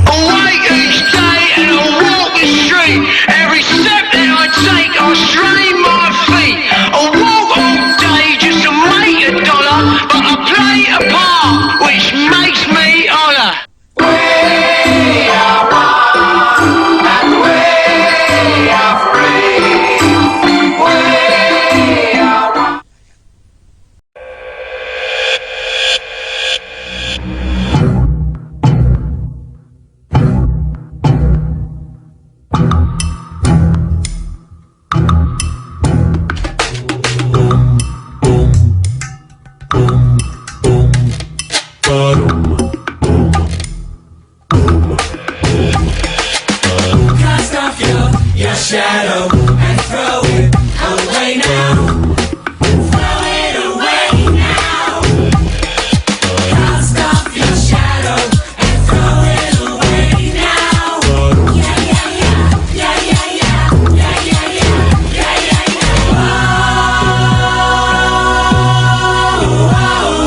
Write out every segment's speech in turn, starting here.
Awake each day and I walk the street. Every step that I take, I strain my feet. I walk all day just to make a dollar, but I play a part which makes me honour. We are one and we are free. We are one. Cast off your shadow and throw it away now. Throw it away now. Cast off your shadow and throw it away now. Yeah, yeah, yeah, yeah, yeah, yeah, yeah, yeah, yeah, yeah, yeah, yeah. Oh, oh, oh.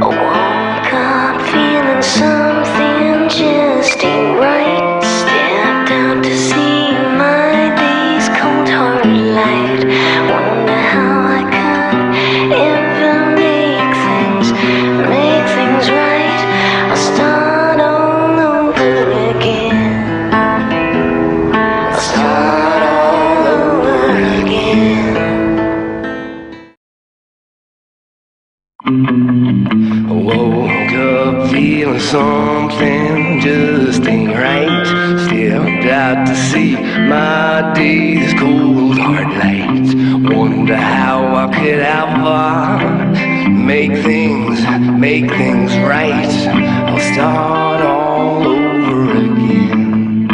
I woke up feeling something just ain't right. Stepped out to see my day's cold hard light. Wonder how I could ever make things right. I'll start all over again. I'll start all over again. I woke up feeling something just ain't right. Stepped out to see my day's cold hard light. Wonder how I could ever make things right. I'll start all over again.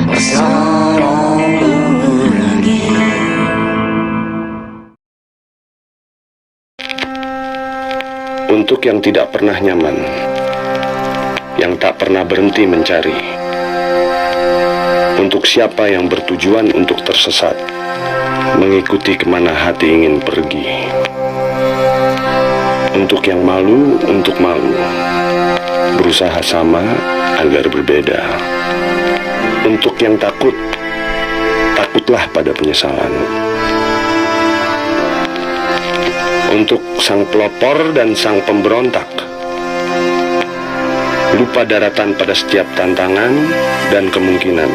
I'll start all over again. Untuk yang tidak pernah nyaman, yang tak pernah berhenti mencari, untuk siapa yang bertujuan untuk tersesat, mengikuti kemana hati ingin pergi, untuk yang malu untuk malu, berusaha sama agar berbeda, untuk yang takut, takutlah pada penyesalan. Untuk sang pelopor dan sang pemberontak, lupa daratan pada setiap tantangan dan kemungkinan.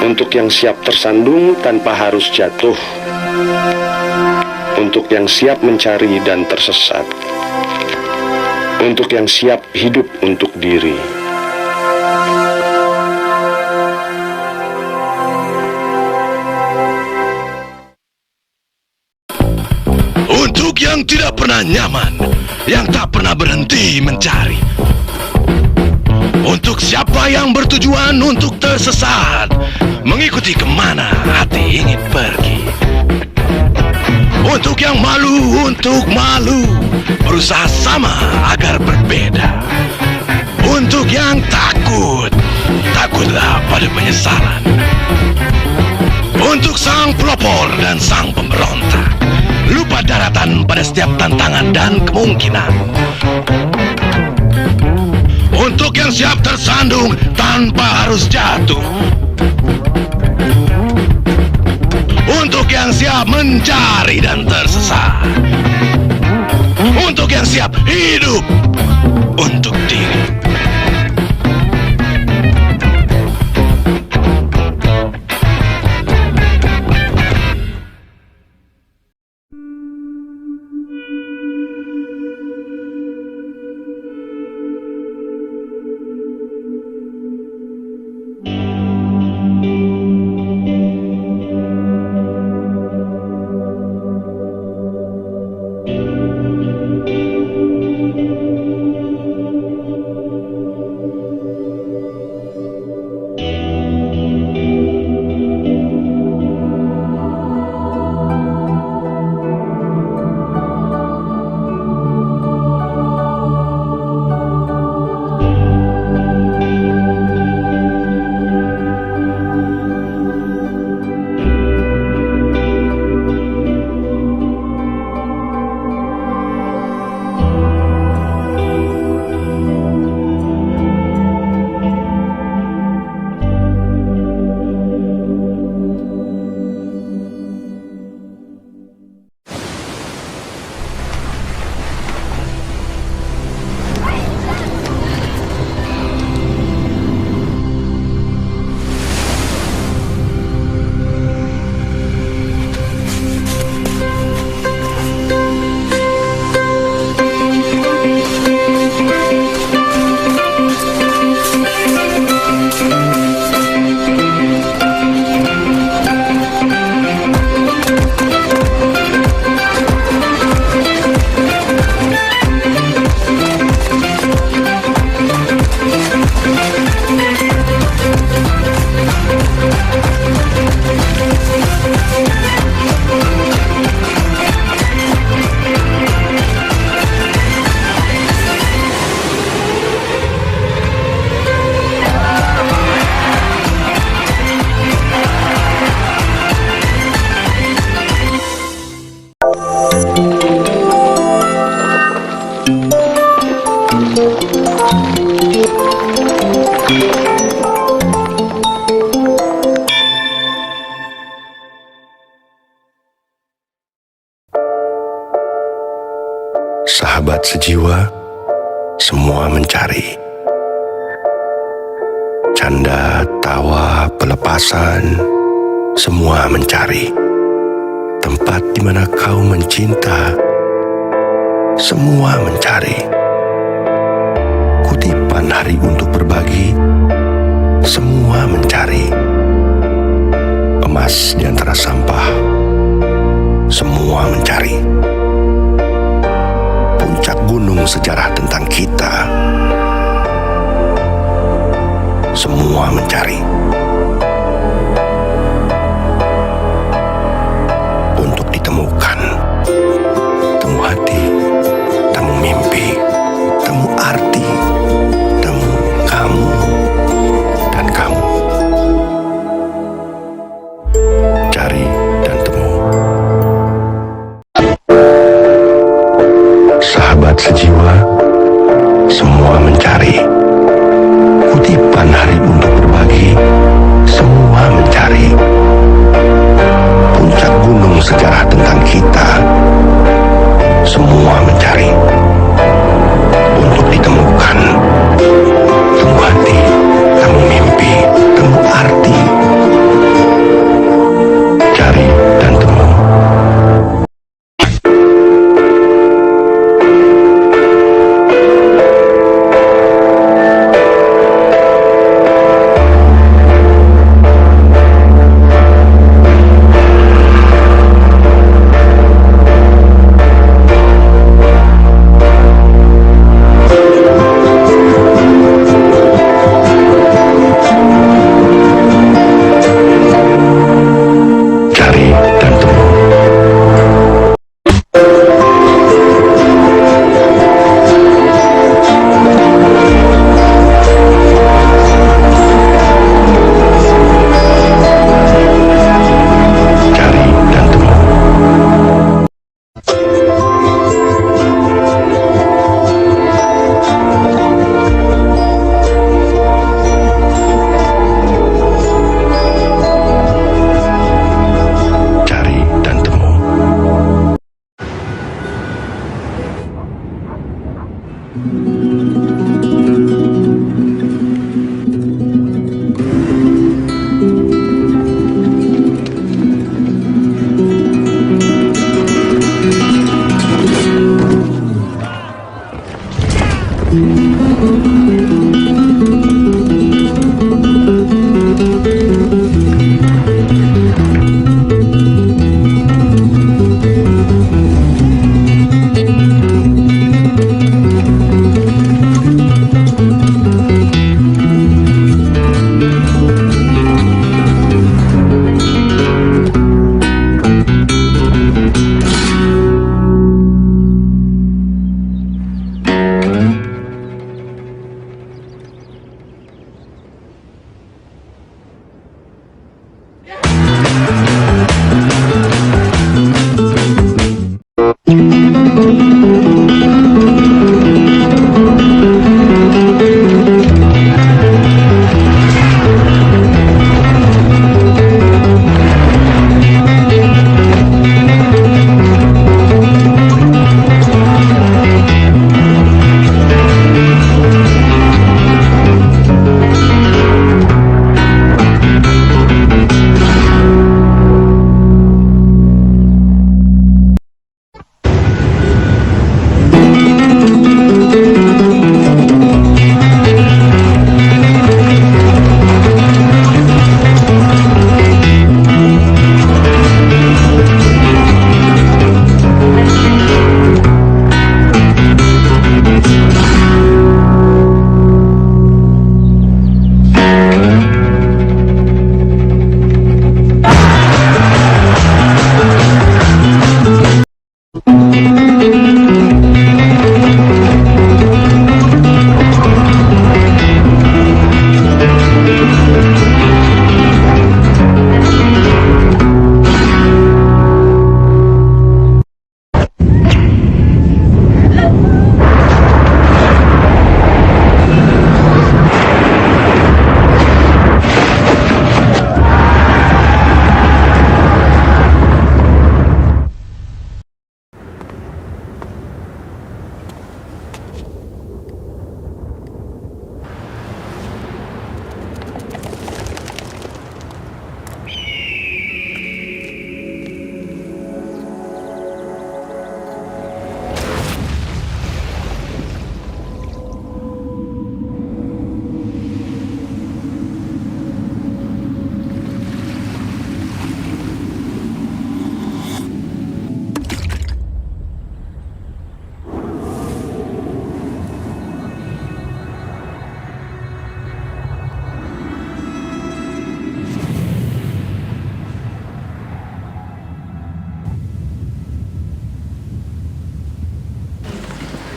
Untuk yang siap tersandung tanpa harus jatuh, untuk yang siap mencari dan tersesat, untuk yang siap hidup untuk diri. Untuk yang tidak pernah nyaman, yang tak pernah berhenti mencari, untuk siapa yang bertujuan untuk tersesat, mengikuti kemana hati ingin pergi, untuk yang malu untuk malu, berusaha sama agar berbeda, untuk yang takut, takutlah pada penyesalan, untuk sang pelopor dan sang pemberontak, lupa daratan pada setiap tantangan dan kemungkinan, untuk yang siap tersandung tanpa harus jatuh, untuk yang siap mencari dan tersesat, untuk yang siap hidup untuk diri. Sahabat sejiwa, semua mencari. Canda, tawa, pelepasan, semua mencari. Tempat di mana kau mencinta, semua mencari. Kutipan hari untuk berbagi, semua mencari. Emas di antara sampah, semua mencari. Puncak gunung sejarah tentang kita, semua mencari. Untuk ditemukan, temu hati, temu mimpi, temu arti, temu kamu dan kamu. Cari dan temu. Sahabat sejiwa, semua mencari. Kutipan hari untuk berbagi, semua mencari. Puncak gunung sejarah tentang kita, semua mencari. Untuk ditemukan, temu hati, temu mimpi, temu arti. Cari dan temu. Cari dan temu. Cari dan temu. Cari dan temu.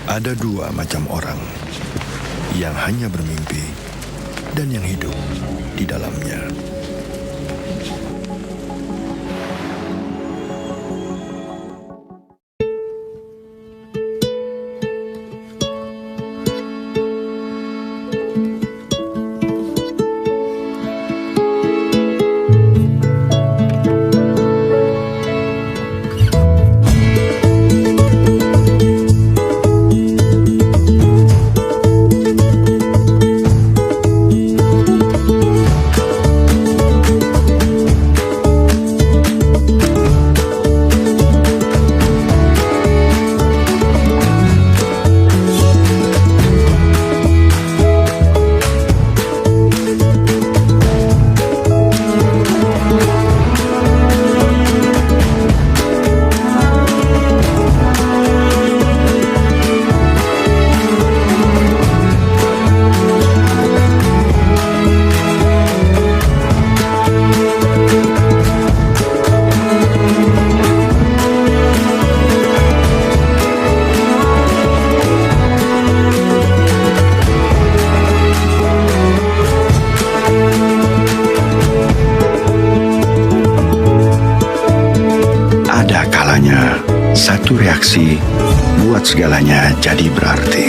Ada dua macam orang, yang hanya bermimpi dan yang hidup di dalamnya. Satu reaksi buat segalanya jadi berarti.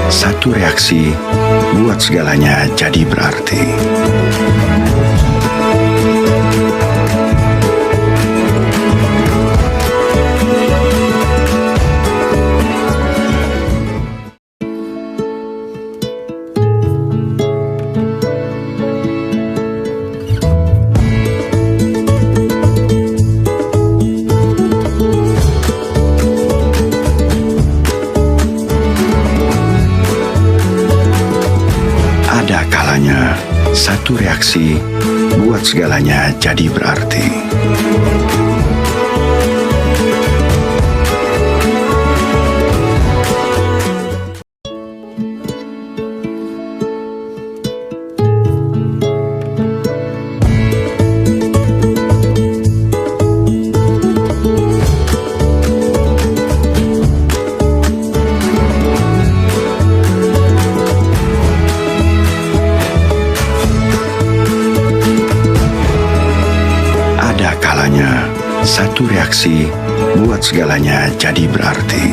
Satu reaksi buat segalanya jadi berarti. Satu reaksi buat segalanya jadi berarti. Satu reaksi buat segalanya jadi berarti.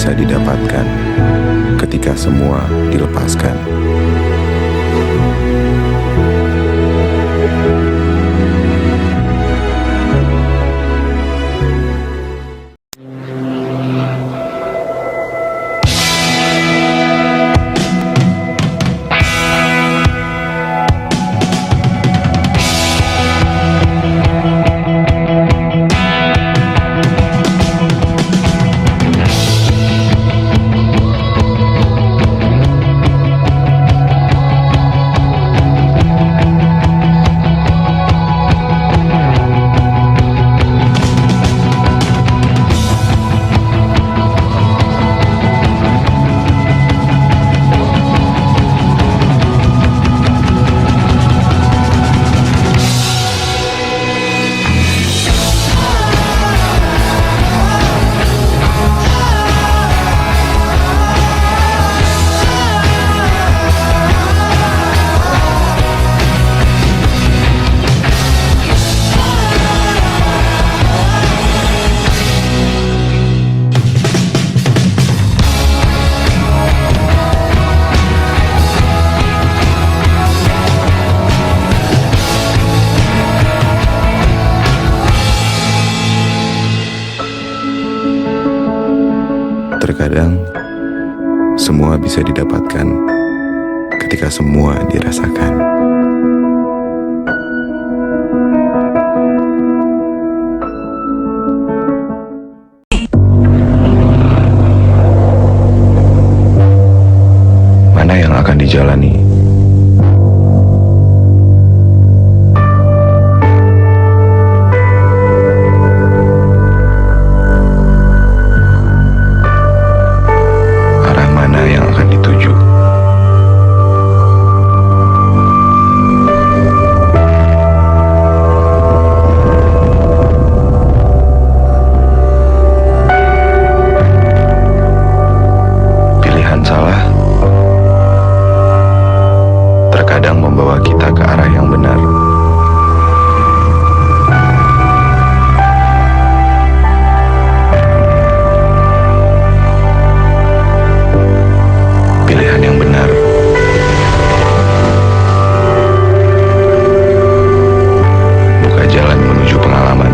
bisa didapatkan ketika semua dilepaskan. Terkadang, semua bisa didapatkan ketika semua dirasakan. Mana yang akan dijalani? Terkadang membawa kita ke arah yang benar. Pilihan yang benar buka jalan menuju pengalaman.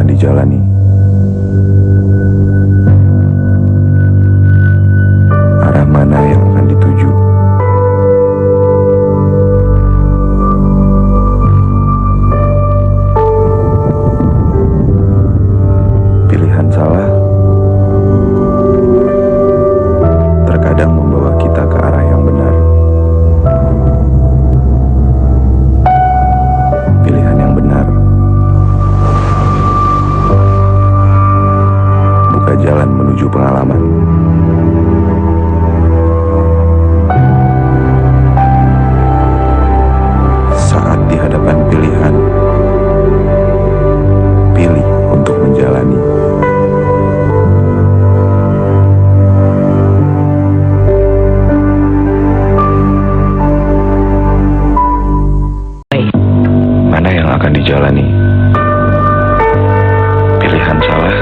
Dijalani. Arah mana yang akan dituju? Pilihan salah terkadang membawa kita ke arah yang benar. Pilihan yang benar jalan menuju pengalaman. Saat di hadapan pilihan, pilih untuk menjalani. Mana yang akan dijalani? Pilihan salah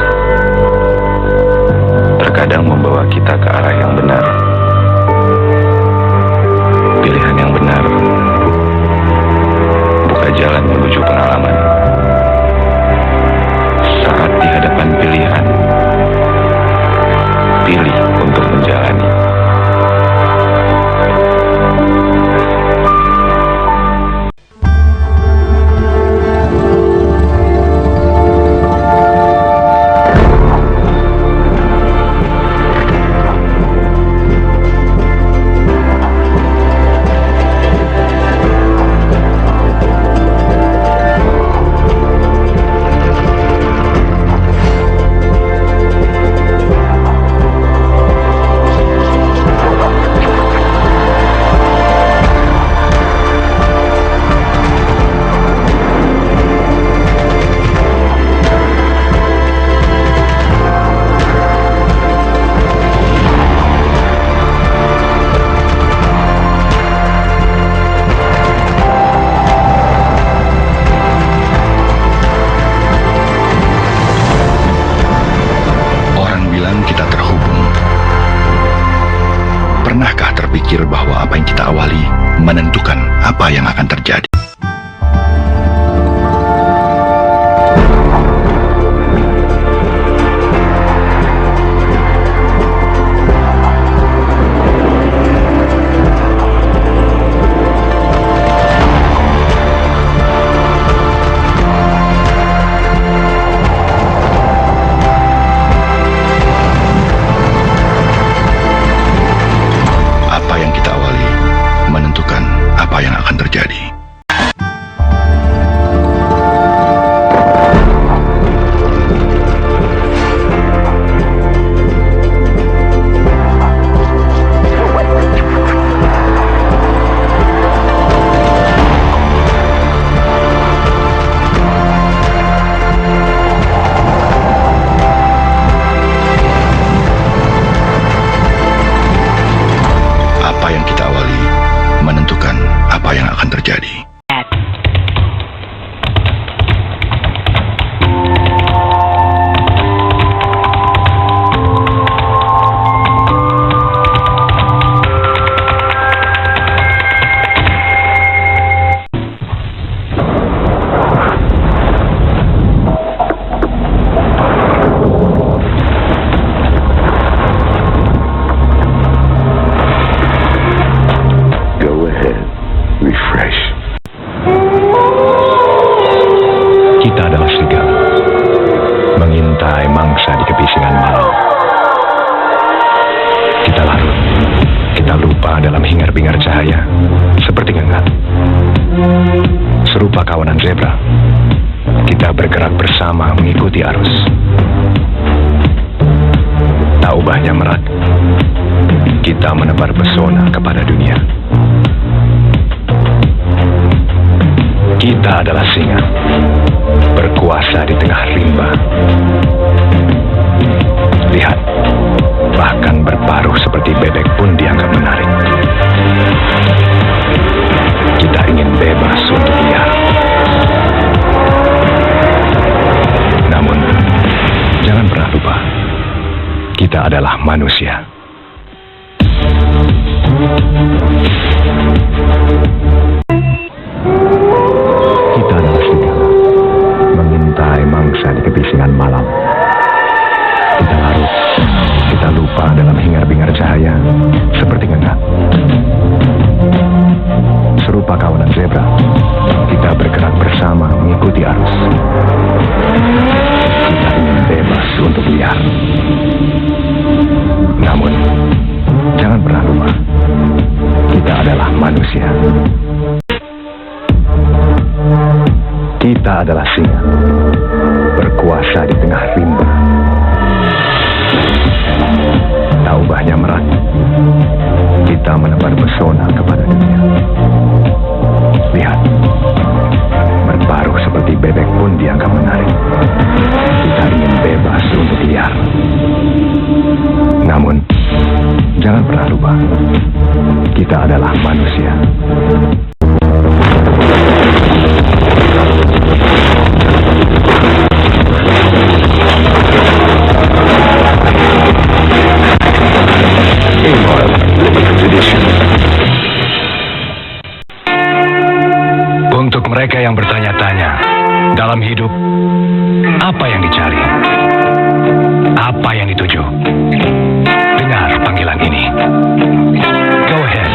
terkadang membawa kita ke arah yang benar. Pilihan yang benar buka jalan menuju pengalaman. Saat di hadapan pilihan, pilih untuk menjalani. menentukan apa yang akan terjadi. Apa yang kita awali menentukan apa yang akan terjadi. Apa yang kita awali menentukan apa yang akan terjadi. Go ahead, refresh. Kita adalah serigala, mengintai mangsa di kebisingan malam. Kita larut, kita lupa dalam hingar-bingar cahaya, seperti ngengat. Serupa kawanan zebra, kita bergerak bersama mengikuti arus. Tak ubahnya merak, kita menebar pesona kepada dunia. Kita adalah singa, berkuasa di tengah rimba. Lihat, bahkan berparuh seperti bebek pun dianggap menarik. Kita ingin bebas untuk liar. Namun, jangan pernah lupa, kita adalah manusia. Kita adalah serigala, mengintai mangsa di kebisingan malam. Kita larut, kita lupa dalam hingar-bingar cahaya, seperti ngengat. Serupa kawanan zebra, kita bergerak bersama mengikuti arus. Kita ingin bebas untuk liar. Namun, jangan pernah lupa, kita adalah manusia. Kita adalah singa, berkuasa di tengah rimba. Tak ubahnya merak, kita menebar pesona kepada dunia. Lihat, berparuh seperti bebek pun dianggap menarik. Kita ingin bebas untuk liar. Namun, jangan pernah lupa, kita adalah manusia. Untuk mereka yang bertanya-tanya, dalam hidup, apa yang dicari? Apa yang dituju? Dengar panggilan ini. Go ahead.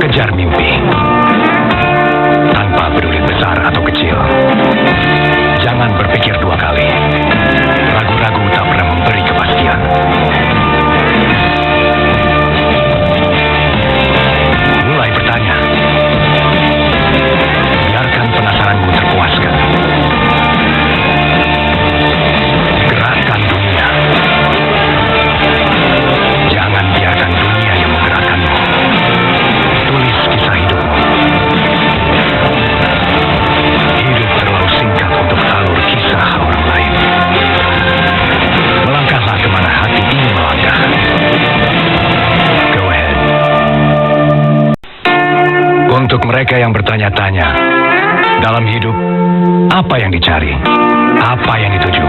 Kejar mimpi. Tanpa peduli besar atau kecil. Jangan berpikir dua kali. Ragu-ragu tak pernah memberi kepastian. Mulai bertanya. Biarkan penasaranmu terpuaskan. Gerakkan dunia. Jangan biarkan dunia yang menggerakkanmu. Tulis kisah hidupmu. Hidup terlalu singkat untuk alur kisah orang lain. Melangkahlah kemana hati ingin melangkah. Go ahead. Untuk mereka yang bertanya-tanya, dalam hidup, apa yang dicari? Apa yang dituju?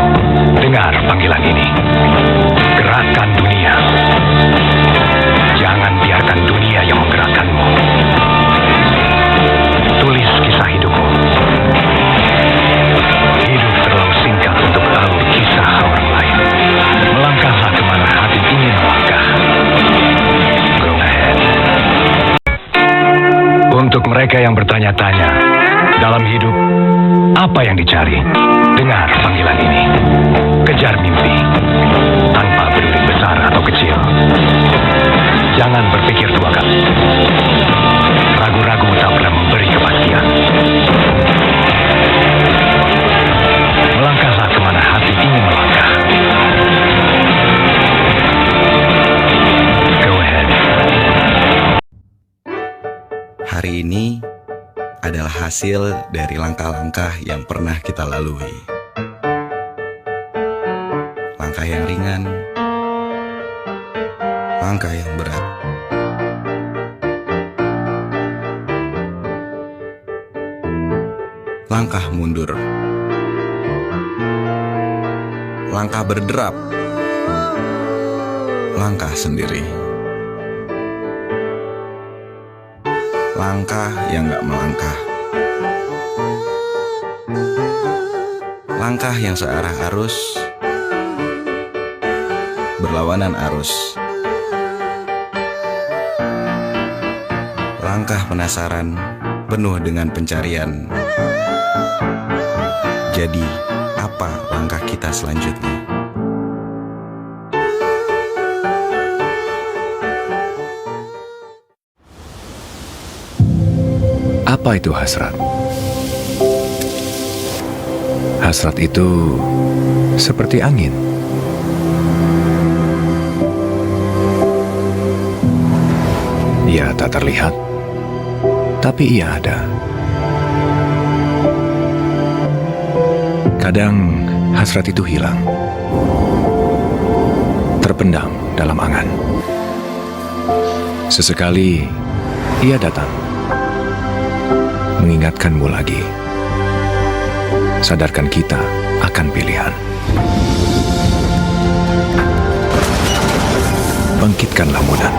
Dengar panggilan ini. Gerakkan dunia. Jangan biarkan dunia yang menggerakkanmu. Tulis kisah hidupmu. Hidup terlalu singkat untuk tahu kisah orang lain. Melangkahlah kemana hati ingin melangkah. Go ahead. Untuk mereka yang bertanya-tanya, dalam hidup, apa yang dicari? Dengar panggilan ini. Kejar mimpi, tanpa peduli besar atau kecil. Jangan berpikir dua kali. Ragu-ragu tak pernah memberi kepastian. Melangkahlah kemana hati ingin melangkah. Go ahead. Hari ini adalah hasil dari langkah-langkah yang pernah kita lalui. Langkah yang ringan, langkah yang berat. Langkah mundur, langkah berderap, langkah sendiri. Langkah yang gak melangkah. Langkah yang searah arus, berlawanan arus. Langkah penasaran, penuh dengan pencarian. Jadi, apa langkah kita selanjutnya? Apa itu hasrat? Hasrat itu seperti angin. Ia tak terlihat, tapi ia ada. Kadang hasrat itu hilang, terpendam dalam angan. Sesekali ia datang, mengingatkanmu lagi, sadarkan kita akan pilihan. Bangkitkanlah mudan.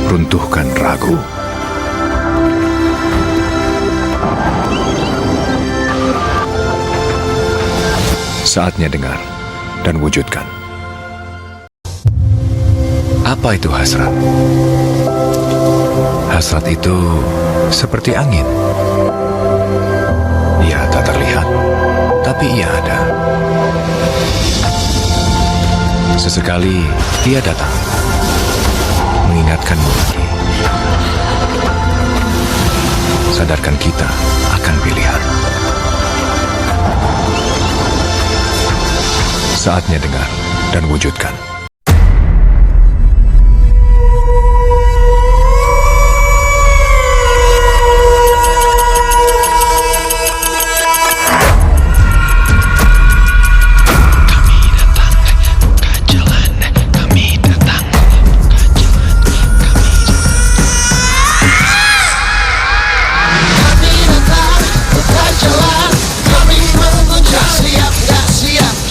Runtuhkan ragu. Saatnya dengar dan wujudkan. Apa itu hasrat? Hasrat itu seperti angin. Ia tak terlihat, tapi ia ada. Sesekali ia datang, mengingatkanmu lagi, sadarkan kita akan pilihan. Saatnya dengar dan wujudkan.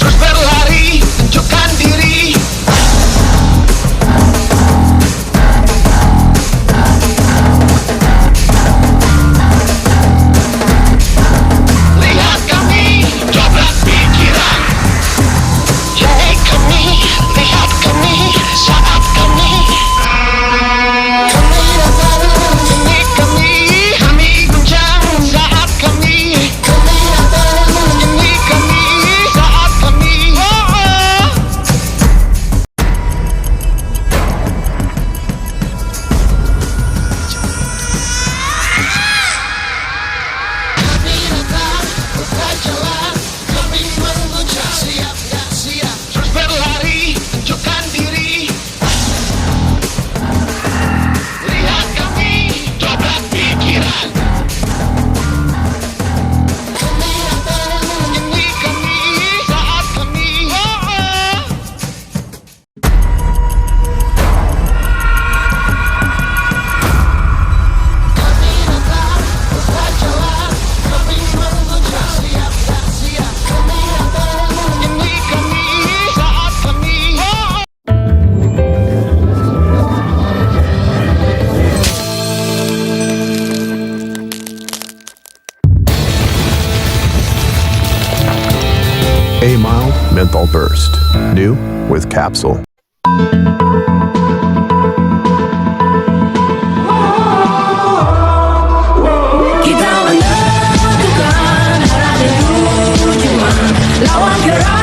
Terus berlari, tunjukkan diri. first. New with Capsule. Kita menentukan arah dan tujuan, lawan keraguan.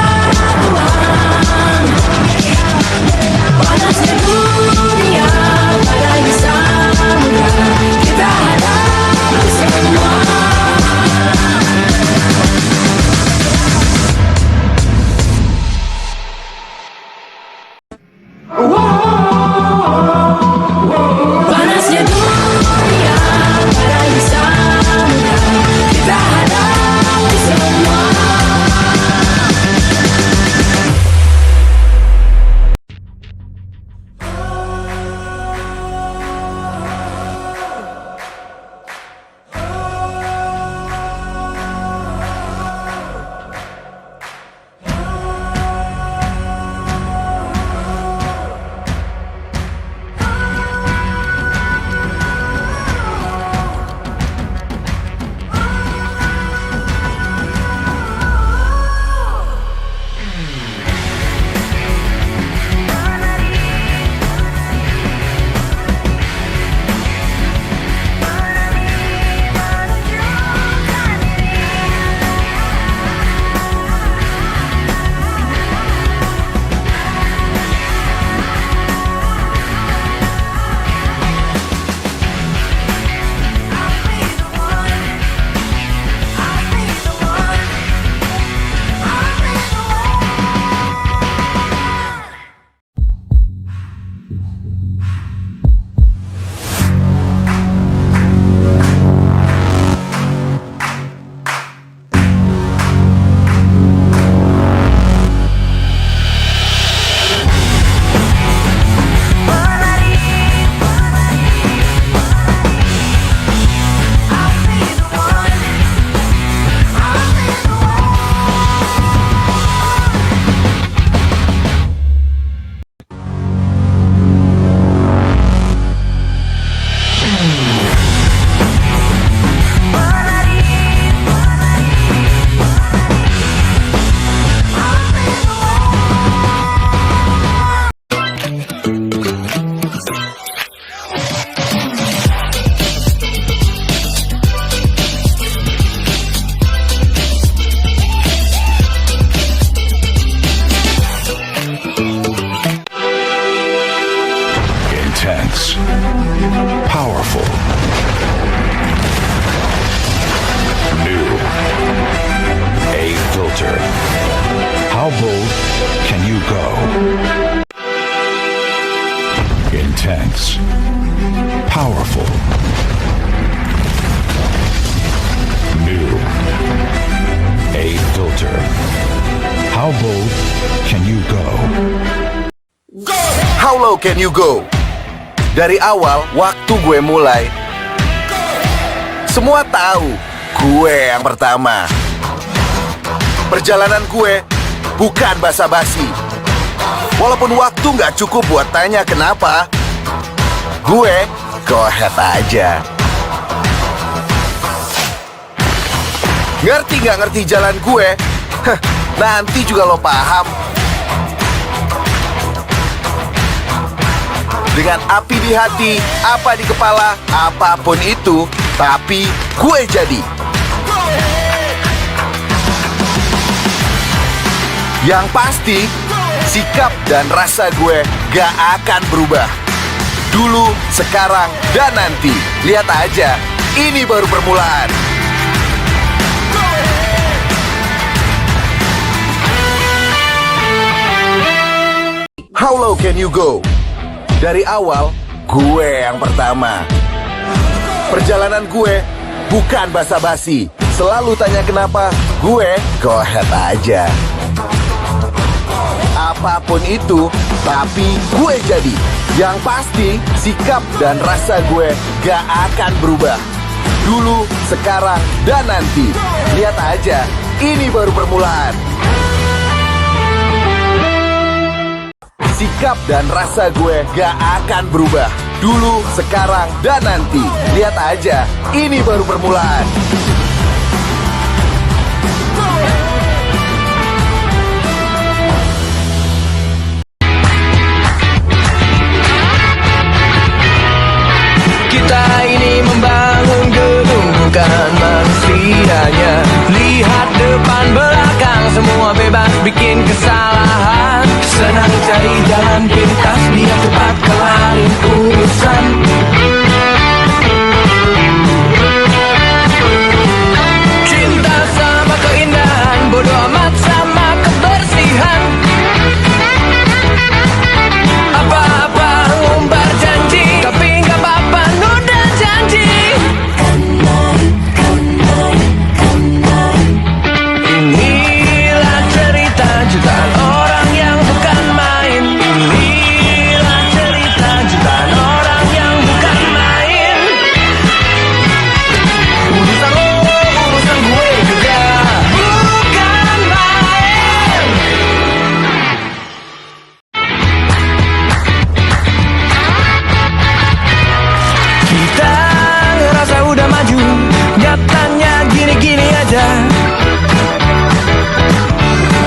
Panasnya dunia badai samudra, kita hadapi semua. Panasnya dunia badai samudra, kita hadapi semua. Intense. Powerful. New. A-Filter. How bold can you go? Intense. Powerful. New. A-Filter. How bold can you go? How low can you go? Dari awal waktu gue mulai, semua tahu gue yang pertama. Perjalanan gue bukan basa-basi. Walaupun waktu nggak cukup buat tanya kenapa, gue go ahead aja. Ngerti nggak ngerti jalan gue? Nanti juga lo paham. Dengan api di hati, apa di kepala, apapun itu, tapi gue jadi. Yang pasti, sikap dan rasa gue gak akan berubah. Dulu, sekarang, dan nanti. Lihat aja, ini baru permulaan. How low can you go? Dari awal, gue yang pertama. Perjalanan gue bukan basa-basi. Selalu tanya kenapa, gue go ahead aja. Apapun itu, tapi gue jadi. Yang pasti, sikap dan rasa gue gak akan berubah. Dulu, sekarang, dan nanti. Lihat aja, ini baru permulaan. Sikap dan rasa gue gak akan berubah. Dulu, sekarang, dan nanti. Lihat aja, ini baru permulaan. Kita ini membangun gedung bukan manusianya. Lihat depan belakang semua bebas bikin kesalahan. Senang cari jalan pintas biar cepat kelarin urusan. Cinta sama keindahan, bodo amat sama kebersihan. Apa-apa ngumbar janji, tapi nggak apa-apa nunda janji. Inilah cerita jutaan orang yang bukan main. Inilah cerita jutaan orang yang bukan main. Urusan lo, urusan gue juga bukan main. Kita ngerasa udah maju, nyatanya gini-gini aja.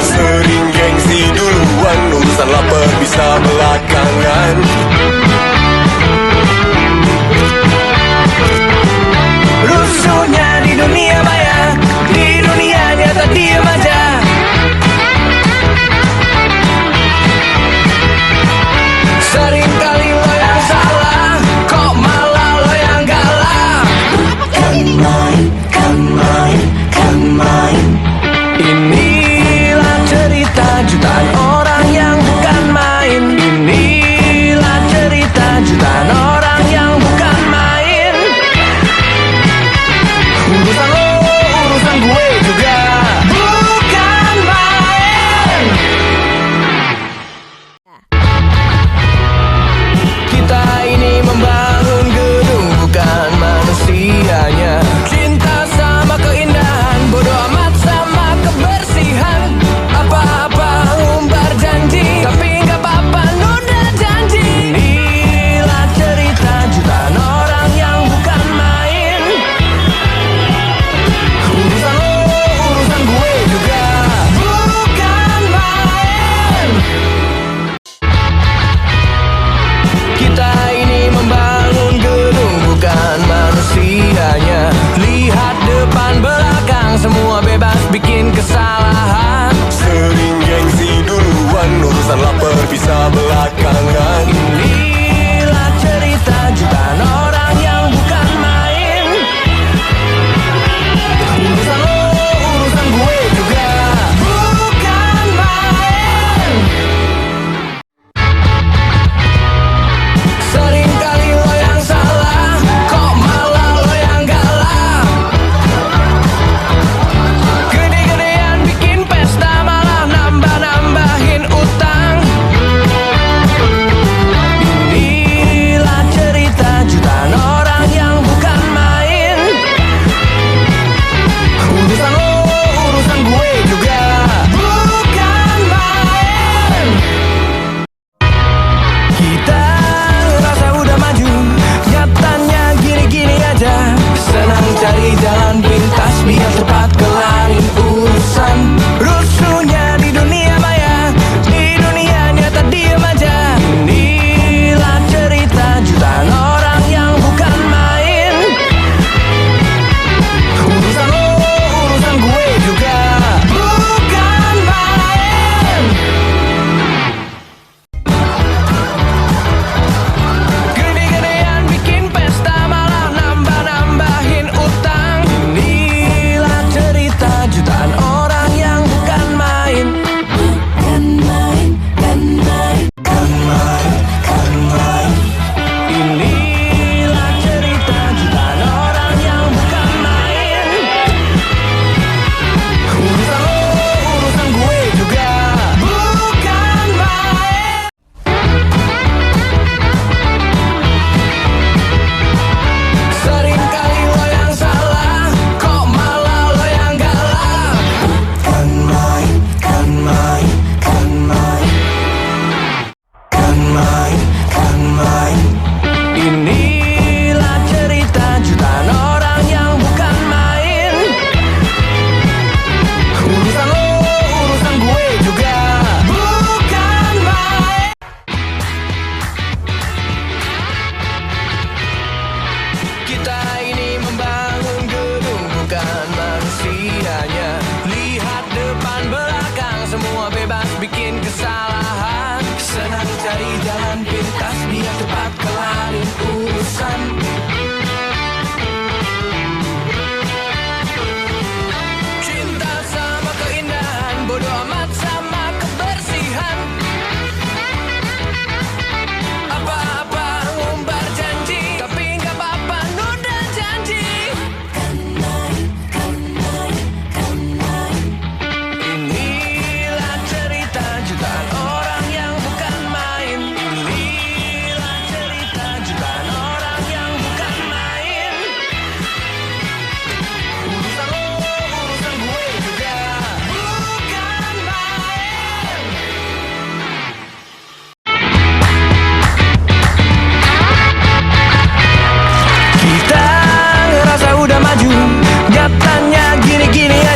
Sering gengsi duluan, urusan lapar bisa belakangan. Rusuhnya di dunia maya, di dunia nyata diem aja. Sering kali lo yang salah, kok malah lo yang galah. Come on. Inilah cerita jutaan orang yang bukan main. Inilah cerita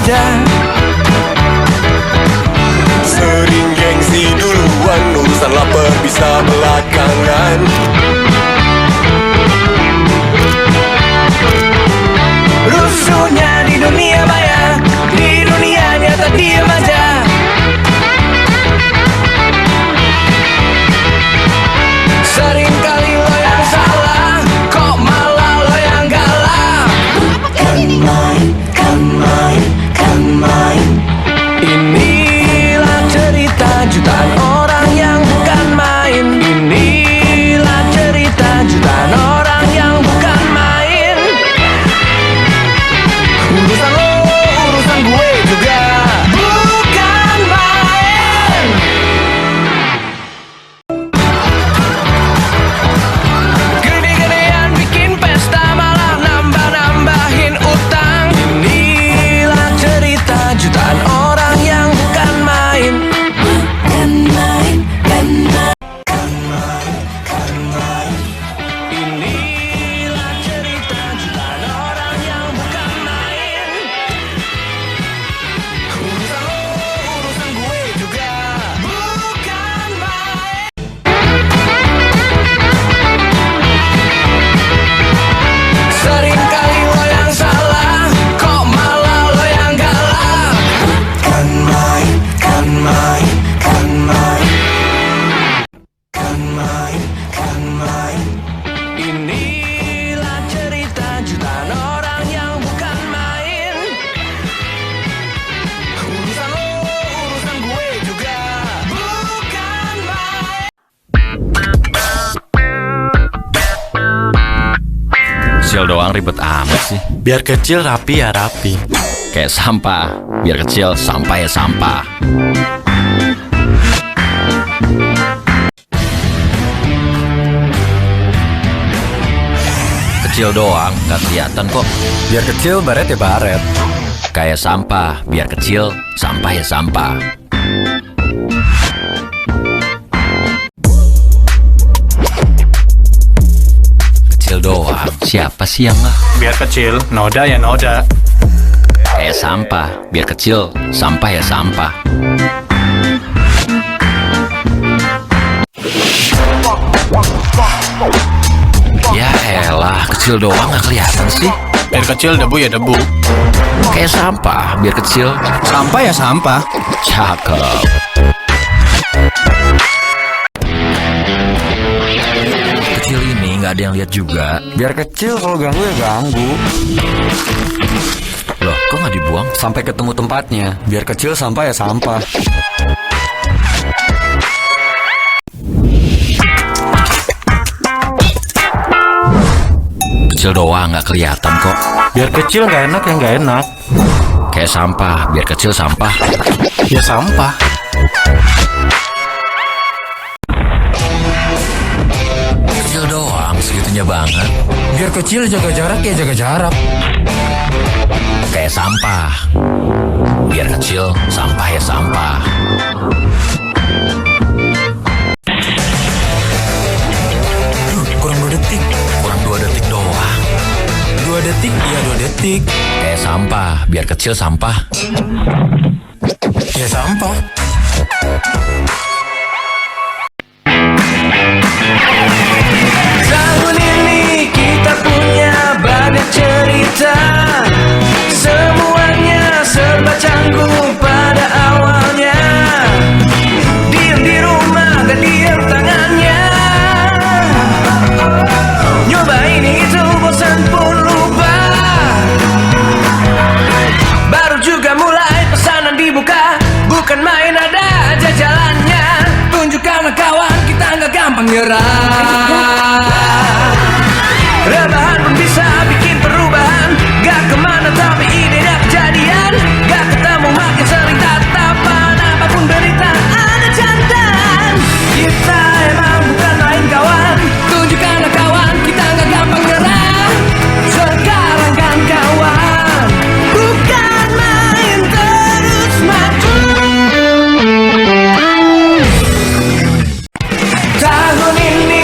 aja. Sering gengsi duluan, urusan lapar bisa belakangan. Rusuhnya di dunia maya, di dunia nyata diam aja. Seringkali lo yang salah, kok malah lo yang galah. Kan main, kan main, kan main. Inilah cerita jutaan orang yang bukan main. Inilah cerita jutaan orang yang bukan main. Urusan lo, urusan gue juga bukan main. Gede-gedean bikin pesta malah nambah-nambahin utang. Inilah cerita jutaan orang yang bukan main. Bukan main, kan main, kan main, kan main. Inilah cerita jutaan orang yang bukan main. Urusan lo, urusan gue juga bukan main. Seringkali lo yang salah, kok malah lo yang galah. Kan main, kan main, kan main. Kan main, kan main. Inilah cerita jutaan orang yang bukan main. Urusan lo, urusan gue juga bukan main. Kecil doang ribet amat sih. Biar kecil rapi ya rapi. Kayak sampah, biar kecil sampah ya sampah. Kecil doang, gak kelihatan kok. Biar kecil baret ya baret. Kayak sampah, biar kecil sampah ya sampah. Kecil doang, siapa sih yang nggak? Biar kecil, noda ya noda. Kayak sampah, biar kecil sampah ya sampah. Ya elah, kecil doang gak kelihatan sih. Biar kecil debu ya debu. Kayak sampah, biar kecil Sampah ya sampah. cakep. Kecil ini nggak ada yang lihat juga. Biar kecil kalau ganggu ya ganggu. Loh, kok nggak dibuang? Sampai ketemu tempatnya. Biar kecil sampah ya sampah. Kecil doang nggak kelihatan kok. Biar kecil nggak enak ya nggak enak. Kayak sampah, biar kecil sampah. Ya sampah. Kecil doang, segitunya banget. Biar kecil jaga jarak ya jaga jarak. Kayak sampah. Biar kecil sampah ya sampah. Kurang 2 detik. Kurang 2 detik doang. 2 detik, iya 2 detik. Kayak sampah, biar kecil sampah. Ya sampah. Tahun ini kita punya banyak cerita. Semuanya serba canggung pada awalnya. Diam di rumah dan diam tangannya. Nyoba ini itu bosan pun lupa. Baru juga mulai pesanan dibuka. Bukan main ada aja jalannya. Tunjukkanlah kawan kita nggak gampang nyerah. Rebahan pun bisa bikin perubahan. Gak kemana tapi idenya kejadian. Gak ketemu makin sering tatapan. Apapun derita ada jantan. Kita emang bukan main kawan. Tunjukkanlah kawan kita nggak gampang nyerah. Sekarang kan kawan, bukan main terus maju. Tahun ini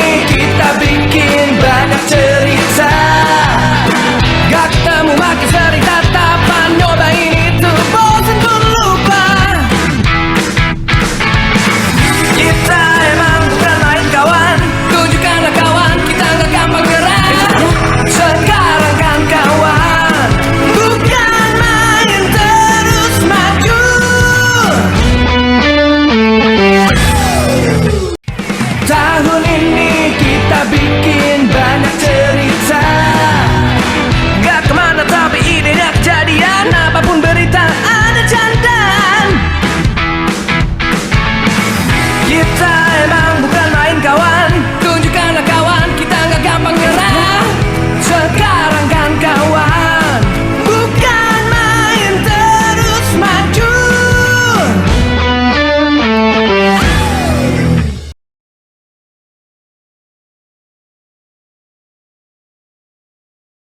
Tahun ini kita bikin